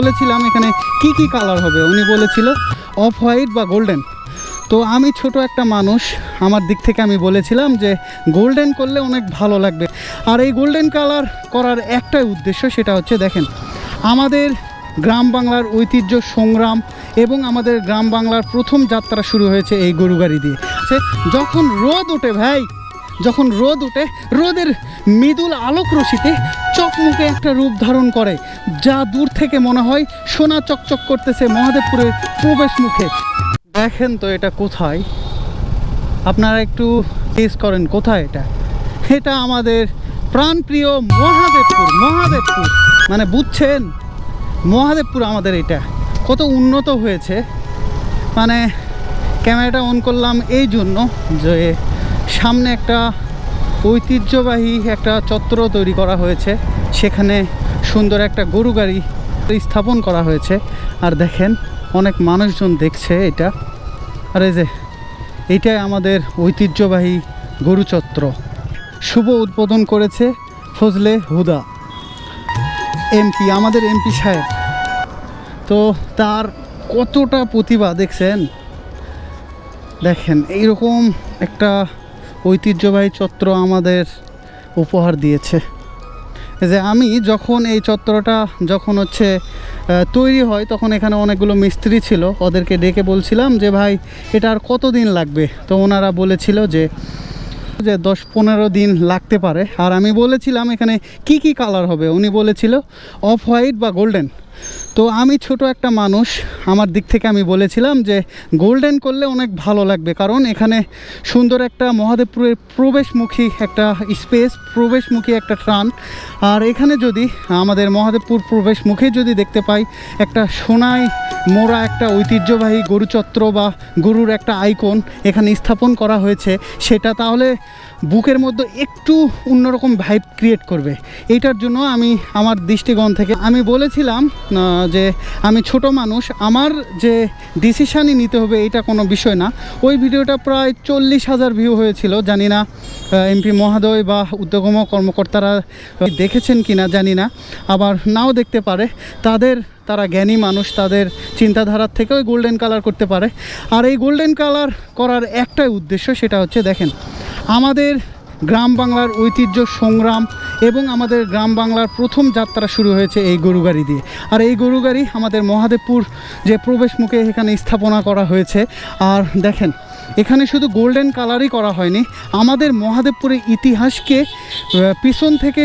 বলেছিলাম এখানে কি কি কালার হবে, উনি বলেছিল অফ হোয়াইট বা গোল্ডেন। তো আমি ছোট একটা মানুষ, আমার দিক থেকে আমি বলেছিলাম যে গোল্ডেন করলে অনেক ভালো লাগবে। আর এই গোল্ডেন কালার করার একটাই উদ্দেশ্য, সেটা হচ্ছে দেখেন আমাদের গ্রাম বাংলার ঐতিহ্য সংগ্রাম এবং আমাদের গ্রাম বাংলার প্রথম যাত্রা শুরু হয়েছে এই গরু গাড়ি দিয়ে। যখন রোদ ওঠে ভাই, যখন রোদ ওঠে, রোদের মৃদুল আলোক রশ্মিতে চকমুখে একটা রূপ ধারণ করে, যা দূর থেকে মনে হয় সোনা চকচক করতেছে মহাদেবপুরের প্রবেশ মুখে। দেখেন তো এটা কোথায়, আপনারা একটু গেস করেন কোথায় এটা। এটা আমাদের প্রাণপ্রিয় মহাদেবপুর। মহাদেবপুর মানে বুঝছেন, মহাদেবপুর আমাদের এটা কত উন্নত হয়েছে। মানে ক্যামেরাটা অন করলাম এই জন্য যে সামনে একটা ঐতিহ্যবাহী একটা চত্বর তৈরি করা হয়েছে, সেখানে সুন্দর একটা গরু গাড়ি স্থাপন করা হয়েছে। আর দেখেন অনেক মানুষজন দেখছে এটা। আর এই যে এইটাই আমাদের ঐতিহ্যবাহী গরু চত্বর। শুভ উদ্বোধন করেছে ফজলে হুদা এমপি, আমাদের এমপি সাহেব। তো তার কতটা প্রতিভা দেখছেন, দেখেন এইরকম একটা ঐতিহ্যবাহী চত্বর আমাদের উপহার দিয়েছে। যে আমি যখন এই চত্বরটা যখন তৈরি হয়, তখন এখানে অনেকগুলো মিস্ত্রি ছিল, ওদেরকে ডেকে বলছিলাম যে ভাই এটা আর কতদিন লাগবে। তো ওনারা বলেছিল যে 10-15 দিন লাগতে পারে। আর আমি বলেছিলাম এখানে কি কি কালার হবে, উনি বলেছিল অফ হোয়াইট বা গোল্ডেন। তো আমি ছোট একটা মানুষ, আমার দিক থেকে আমি বলেছিলাম যে গোল্ডেন করলে অনেক ভালো লাগবে, কারণ এখানে সুন্দর একটা মহাদেবপুরের প্রবেশমুখী একটা স্পেস, প্রবেশমুখী একটা ট্রান। আর এখানে যদি আমাদের মহাদেবপুর প্রবেশমুখে যদি দেখতে পাই একটা সোনায় মোড়া একটা ঐতিহ্যবাহী গরুচত্র বা গরুর একটা আইকন এখানে স্থাপন করা হয়েছে, সেটা তাহলে বুকের মধ্যে একটু অন্যরকম ভাইব ক্রিয়েট করবে। এইটার জন্য আমি আমার দৃষ্টিকোণ থেকে আমি বলেছিলাম যে আমি ছোট মানুষ, আমার যে ডিসিশানই নিতে হবে এটা কোনো বিষয় না। ওই ভিডিওটা প্রায় 40,000 ভিউ হয়েছিল, জানি না এমপি মহোদয় বা উদ্যোগম কর্মকর্তারা দেখেছেন কি না জানি না, আবার নাও দেখতে পারে। তারা জ্ঞানী মানুষ, তাদের চিন্তাধারার থেকেও গোল্ডেন কালার করতে পারে। আর এই গোল্ডেন কালার করার একটাই উদ্দেশ্য, সেটা হচ্ছে দেখেন আমাদের গ্রাম বাংলার ঐতিহ্য সংগ্রাম এবং আমাদের গ্রাম বাংলার প্রথম যাত্রা শুরু হয়েছে এই গরু গাড়ি দিয়ে। আর এই গরু গাড়ি আমাদের মহাদেবপুর যে প্রবেশ মুখে এখানে স্থাপনা করা হয়েছে। আর দেখেন এখানে শুধু গোল্ডেন কালারই করা হয়নি, আমাদের মহাদেবপুরের ইতিহাসকে পিছন থেকে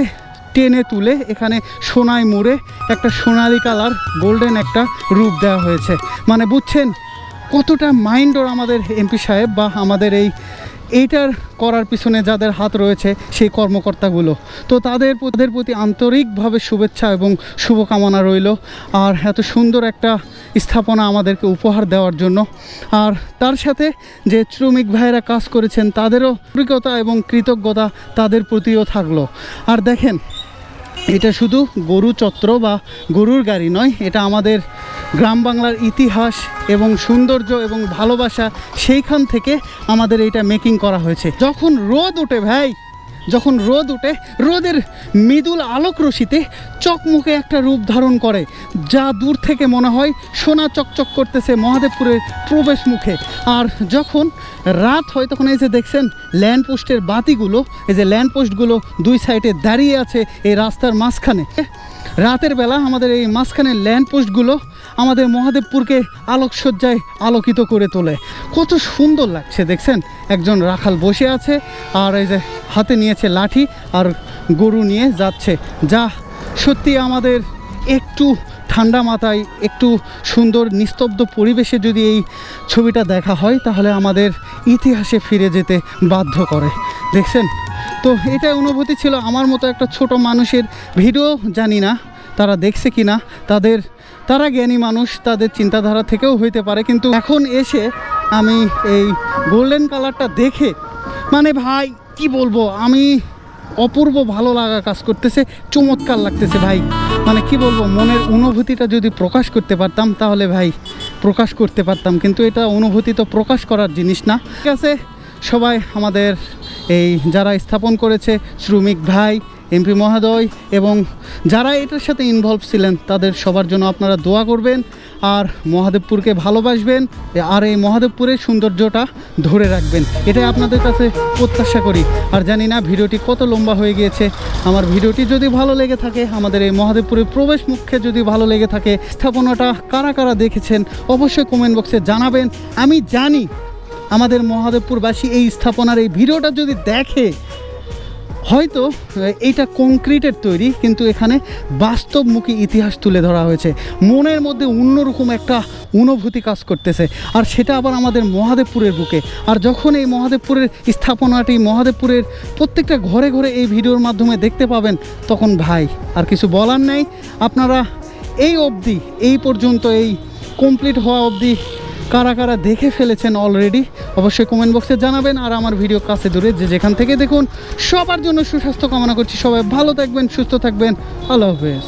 টেনে তুলে এখানে সোনায় মুড়ে একটা সোনালি কালার গোল্ডেন একটা রূপ দেওয়া হয়েছে। মানে বুঝছেন কতটা মাইন্ডর আমাদের এমপি সাহেব বা আমাদের এইটার করার পিছনে যাদের হাত রয়েছে সেই কর্মকর্তাগুলো। তো তাদের প্রতি আন্তরিকভাবে শুভেচ্ছা এবং শুভকামনা রইল। আর এত সুন্দর একটা স্থাপনা আমাদেরকে উপহার দেওয়ার জন্য। আর তার সাথে যে শ্রমিক ভাইয়েরা কাজ করেছেন তাদেরও কৃতজ্ঞতা এবং কৃতজ্ঞতা তাদের প্রতিও থাকলো। আর দেখেন এটা শুধু গরু চত্র বা গরুর গাড়ি নয়, এটা আমাদের গ্রাম বাংলার ইতিহাস এবং সৌন্দর্য এবং ভালোবাসা, সেইখান থেকে আমাদের এটা মেকিং করা হয়েছে। যখন রোদ ওঠে ভাই, যখন রোদ ওঠে, রোদের মৃদুল আলোক রশ্মিতে চকমুখে একটা রূপ ধারণ করে, যা দূর থেকে মনে হয় সোনা চকচক করতেছে মহাদেবপুরের প্রবেশ মুখে। আর যখন রাত হয় তখন এই যে দেখছেন ল্যান্ডপোস্টের বাতিগুলো, এই যে ল্যান্ডপোস্টগুলো দুই সাইডে দাঁড়িয়ে আছে এই রাস্তার মাঝখানে। রাতের বেলা আমাদের এই মাঝখানের ল্যান্ডপোস্টগুলো আমাদের মহাদেবপুরকে আলোকসজ্জায় আলোকিত করে তোলে। কত সুন্দর লাগছে দেখছেন, একজন রাখাল বসে আছে আর এই যে হাতে নিয়েছে লাঠি আর গরু নিয়ে যাচ্ছে, যা সত্যি আমাদের একটু ঠান্ডা মাথায় একটু সুন্দর নিস্তব্ধ পরিবেশে যদি এই ছবিটা দেখা হয় তাহলে আমাদের ইতিহাসে ফিরে যেতে বাধ্য করে। দেখছেন তো এটাই অনুভূতি ছিল আমার মতো একটা ছোট মানুষের। ভিডিও জানি না তারা দেখছে কি না, তারা জ্ঞানী মানুষ, তাদের চিন্তাধারা থেকেও হইতে পারে। কিন্তু এখন এসে আমি এই গোল্ডেন কালারটা দেখে মানে ভাই কি বলবো, আমি অপূর্ব ভালো লাগা কাজ করতেছে, চমৎকার লাগতেছে ভাই। মানে কি বলবো, মনের অনুভূতিটা যদি প্রকাশ করতে পারতাম তাহলে ভাই প্রকাশ করতে পারতাম, কিন্তু এটা অনুভূতি তো প্রকাশ করার জিনিস না। ঠিক আছে, সবাই আমাদের এই যারা স্থাপন করেছে শ্রমিক ভাই এমপি মহোদয় এবং যারা এটার সাথে ইনভলভ ছিলেন তাদের সবার জন্য আপনারা দোয়া করবেন আর মহাদেবপুরকে ভালোবাসবেন আর এই মহাদেবপুরের সৌন্দর্যটা ধরে রাখবেন, এটাই আপনাদের কাছে প্রত্যাশা করি। আর জানি না ভিডিওটি কত লম্বা হয়ে গিয়েছে, আমার ভিডিওটি যদি ভালো লেগে থাকে, আমাদের এই মহাদেবপুরের প্রবেশ মুখে যদি ভালো লেগে থাকে, স্থাপনাটা কারা কারা দেখেছেন অবশ্যই কমেন্ট বক্সে জানাবেন। আমি জানি আমাদের মহাদেবপুরবাসী এই স্থাপনার এই ভিডিওটা যদি দেখে, হয়তো এইটা কংক্রিটের তৈরি কিন্তু এখানে বাস্তবমুখী ইতিহাস তুলে ধরা হয়েছে, মনের মধ্যে অন্যরকম একটা অনুভূতি কাজ করতেছে, আর সেটা আবার আমাদের মহাদেবপুরের বুকে। আর যখন এই মহাদেবপুরের স্থাপনাটি মহাদেবপুরের প্রত্যেকটা ঘরে ঘরে এই ভিডিওর মাধ্যমে দেখতে পাবেন, তখন ভাই আর কিছু বলার নেই। আপনারা এই পর্যন্ত এই কমপ্লিট হওয়া অবধি কারা কারা দেখে ফেলেছেন অলরেডি অবশ্যই কমেন্ট বক্সে জানাবেন। আর আমার ভিডিও কাছে দূরে যে যেখান থেকে দেখুন, সবার জন্য সুস্বাস্থ্য কামনা করছি। সবাই ভালো থাকবেন, সুস্থ থাকবেন। আল্লাহ হাফেজ।